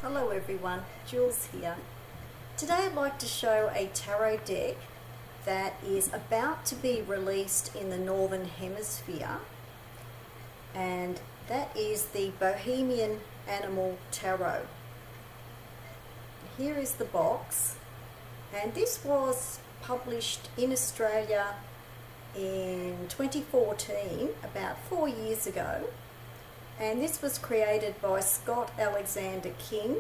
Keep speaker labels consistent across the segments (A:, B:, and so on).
A: Hello everyone, Jules here. Today I'd like to show a tarot deck that is about to be released in the Northern Hemisphere, and that is the Bohemian Animal Tarot. Here is the box, and this was published in Australia in 2014, about 4 years ago. And this was created by Scott Alexander King,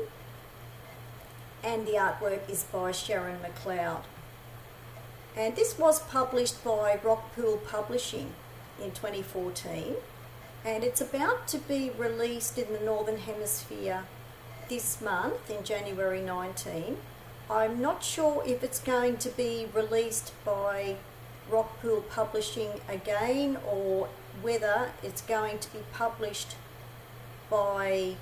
A: and the artwork is by Sharon McCleod. And this was published by Rockpool Publishing in 2014, and it's about to be released in the Northern Hemisphere this month in January 19. I'm not sure if it's going to be released by Rockpool Publishing again, or whether it's going to be published by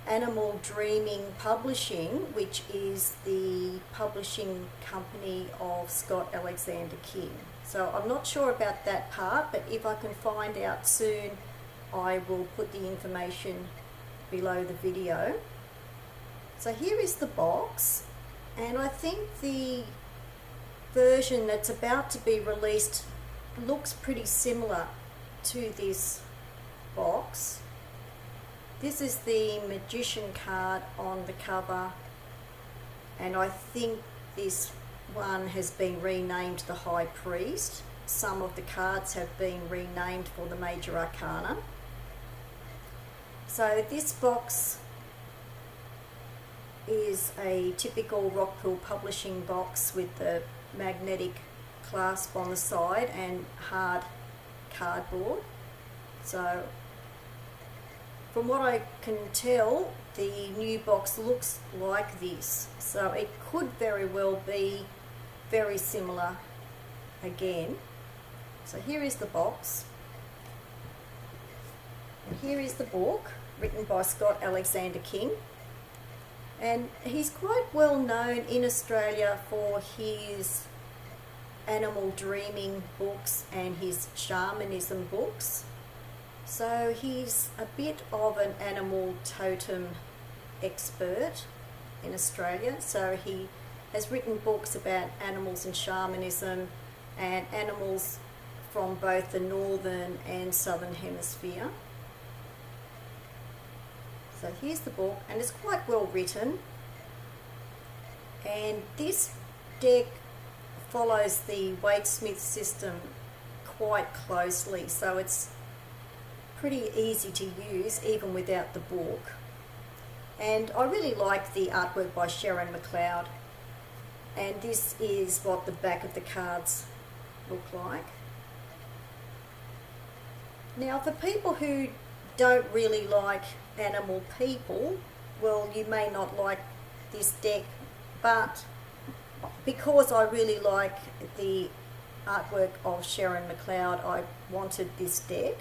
A: Animal Dreaming Publishing, which is the publishing company of Scott Alexander King. So I'm not sure about that part, but if I can find out soon, I will put the information below the video. So here is the box, and I think the version that's about to be released looks pretty similar to this box. This is the Magician card on the cover, and I think this one has been renamed the High Priest. Some of the cards have been renamed for the Major Arcana. So this box is a typical Rockpool Publishing box with the magnetic clasp on the side and hard cardboard. So from what I can tell, the new box looks like this, so it could very well be very similar again. So here is the box, and here is the book written by Scott Alexander King, and he's quite well known in Australia for his animal dreaming books and his shamanism books. So he's a bit of an animal totem expert in Australia. So he has written books about animals and shamanism and animals from both the northern and southern hemisphere. So here's the book, and it's quite well written. And this deck follows the Waite-Smith system quite closely, so it's pretty easy to use even without the book. And I really like the artwork by Sharon McCleod, and this is what the back of the cards look like. Now, for people who don't really like animal people, well, you may not like this deck, but because I really like the artwork of Sharon McCleod, I wanted this deck.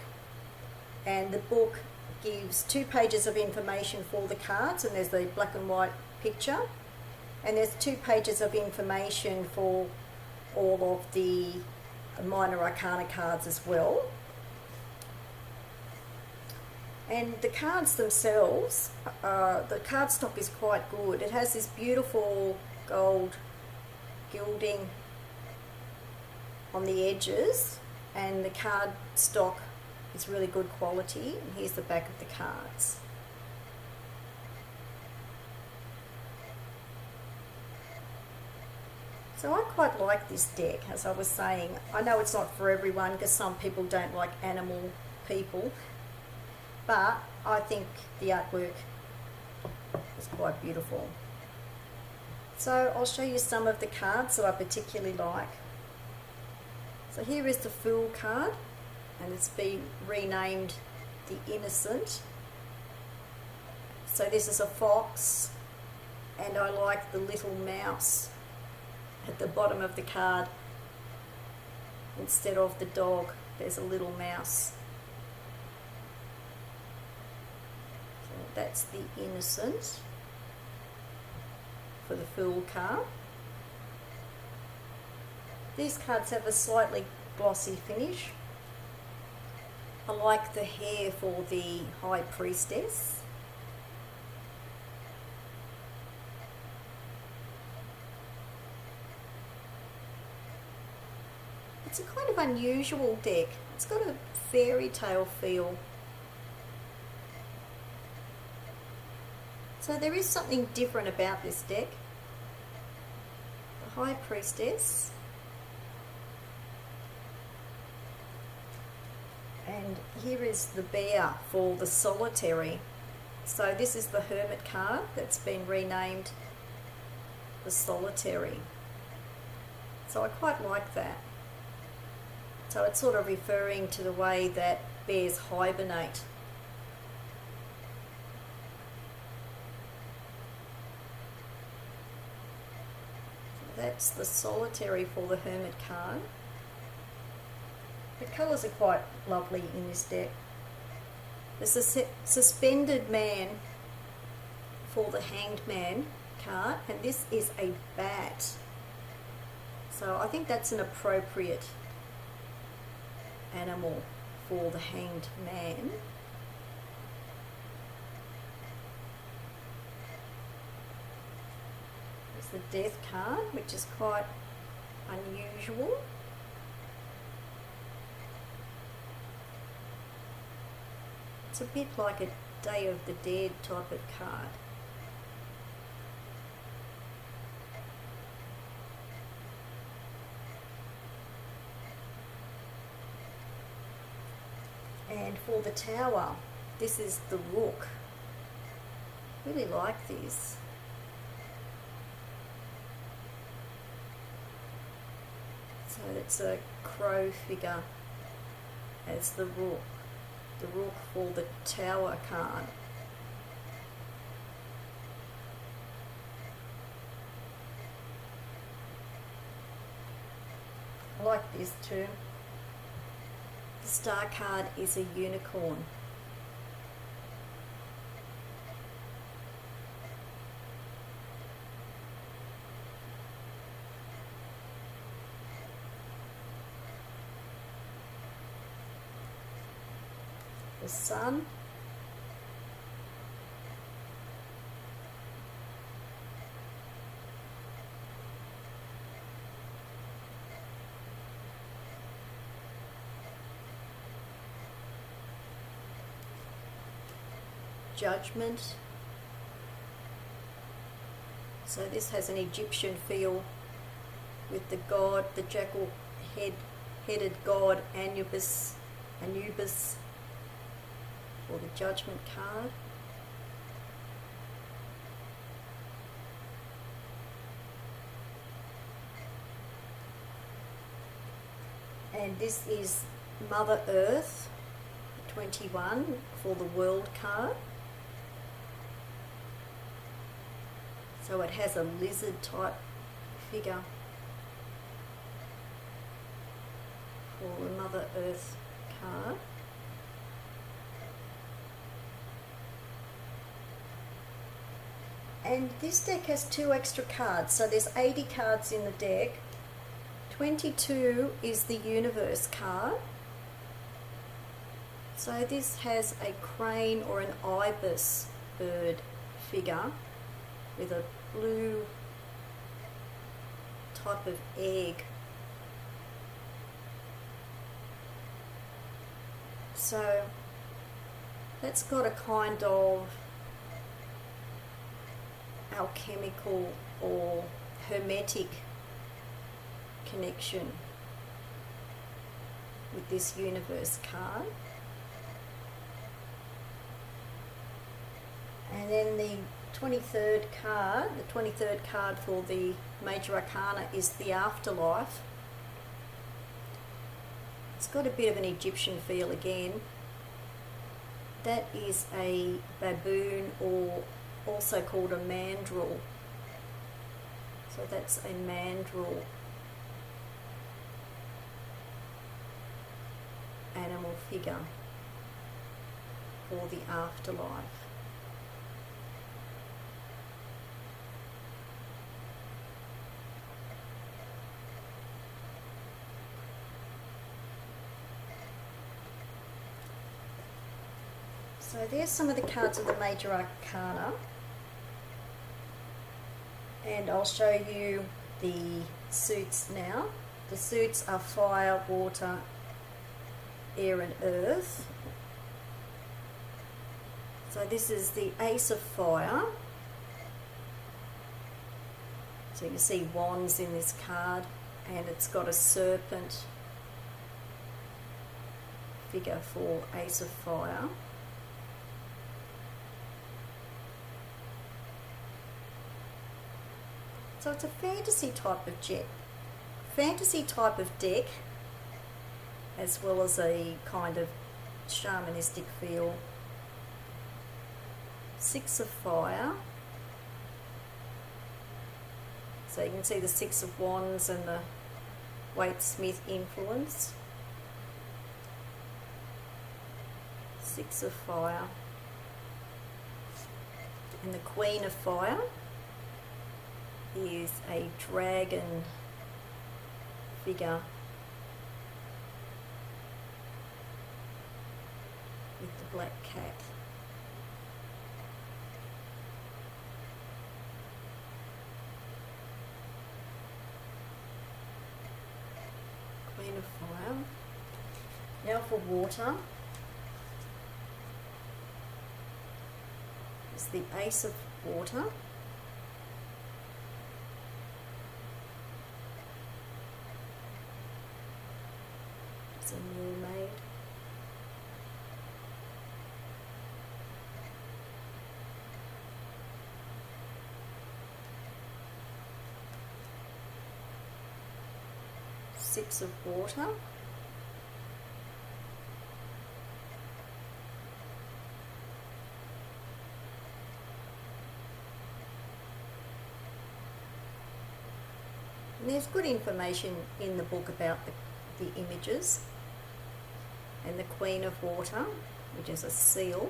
A: And the book gives 2 pages of information for the cards, and there's the black and white picture, and there's 2 pages of information for all of the minor arcana cards as well. And the cards themselves, the cardstock is quite good. It has this beautiful gold gilding on the edges, and the cardstock is really good quality. And here's the back of the cards. So I quite like this deck, as I was saying. I know it's not for everyone because some people don't like animal people, but I think the artwork is quite beautiful. So I'll show you some of the cards that I particularly like. So here is the Fool card, and it's been renamed the Innocent. So this is a fox, and I like the little mouse at the bottom of the card. Instead of the dog, there's a little mouse. So that's the Innocent for the Fool card. These cards have a slightly glossy finish. I like the hair for the High Priestess. It's a kind of unusual deck. It's got a fairy tale feel. So there is something different about this deck. The High Priestess. And here is the Bear for the Solitary. So this is the Hermit card that's been renamed the Solitary. So I quite like that. So it's sort of referring to the way that bears hibernate. So that's the Solitary for the Hermit card. The colours are quite lovely in this deck. There's a Suspended Man for the Hanged Man card, and this is a bat. So I think that's an appropriate animal for the Hanged Man. There's the Death card, which is quite unusual. It's a bit like a Day of the Dead type of card. And for the Tower, this is the Rook. Really like this. So it's a crow figure as the Rook. The Rook for the Tower card. I like this too. The Star card is a unicorn. The Sun. Judgment. So this has an Egyptian feel with the god, the jackal headed god Anubis for the Judgment card. And this is Mother Earth 21 for the World card. So it has a lizard type figure for the Mother Earth card. And this deck has 2 extra cards, so there's 80 cards in the deck. 22 is the Universe card. So this has a crane or an ibis bird figure with a blue type of egg. So that's got a kind of alchemical or hermetic connection with this Universe card. And then the 23rd card, the 23rd card for the Major Arcana is the Afterlife. It's got a bit of an Egyptian feel again. That is a baboon, or also called a mandrill. So that's a mandrill animal figure for the afterlife. So there's some of the cards of the Major Arcana, and I'll show you the suits now. The suits are fire, water, air and earth. So this is the Ace of Fire. So you can see wands in this card, and it's got a serpent figure for Ace of Fire. So it's a fantasy type of deck, as well as a kind of shamanistic feel. Six of Fire. So you can see the Six of Wands and the Waite-Smith influence. Six of Fire. And the Queen of Fire is a dragon figure with the black cat. Queen of Fire. Now for water. It's the Ace of Water. It's a mermaid. Six of Water. And there's good information in the book about the images. And the Queen of Water, which is a seal.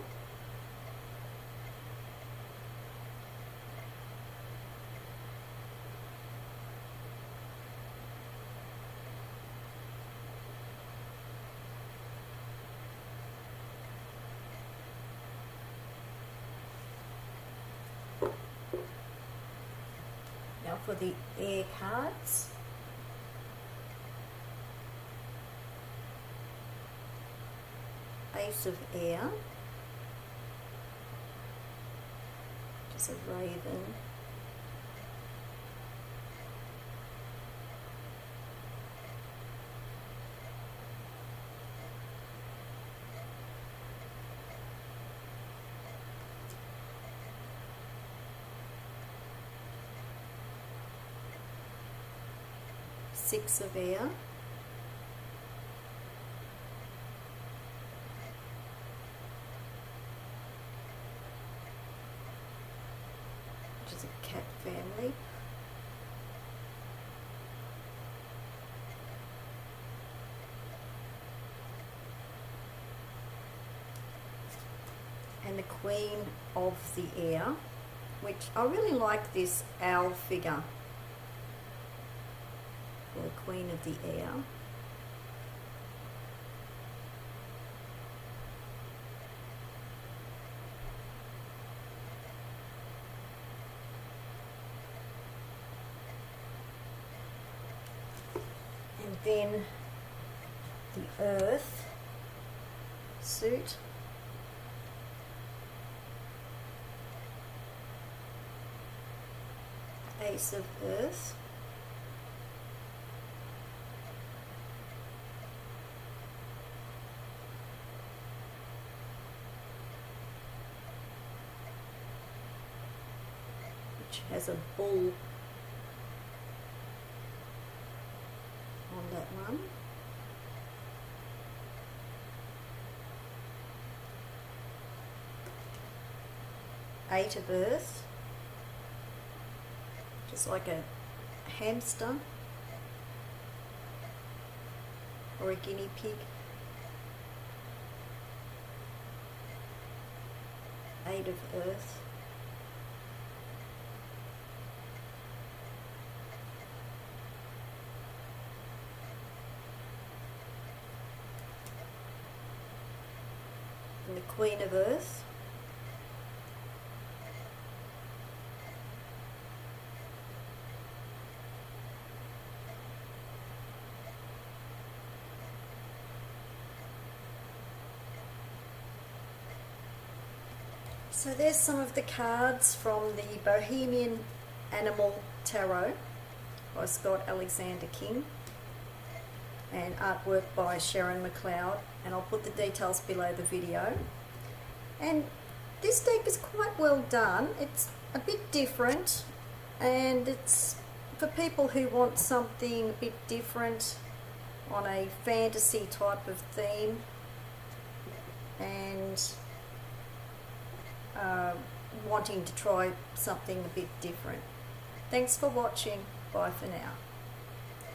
A: Now for the air cards. Ace of Air, which is a raven. Six of Air. Which is a cat family. And the Queen of the Air, which I really like this owl figure. The Queen of the Air. And then the Earth suit. Ace of Earth. Has a bull on that one. Eight of Earth, just like a hamster or a guinea pig. Eight of Earth. And the Queen of Earth. So there's some of the cards from the Bohemian Animal Tarot by Scott Alexander King, and artwork by Sharon McCleod, and I'll put the details below the video. And this deck is quite well done. It's a bit different, and it's for people who want something a bit different on a fantasy type of theme, and wanting to try something a bit different. Thanks for watching. Bye for now.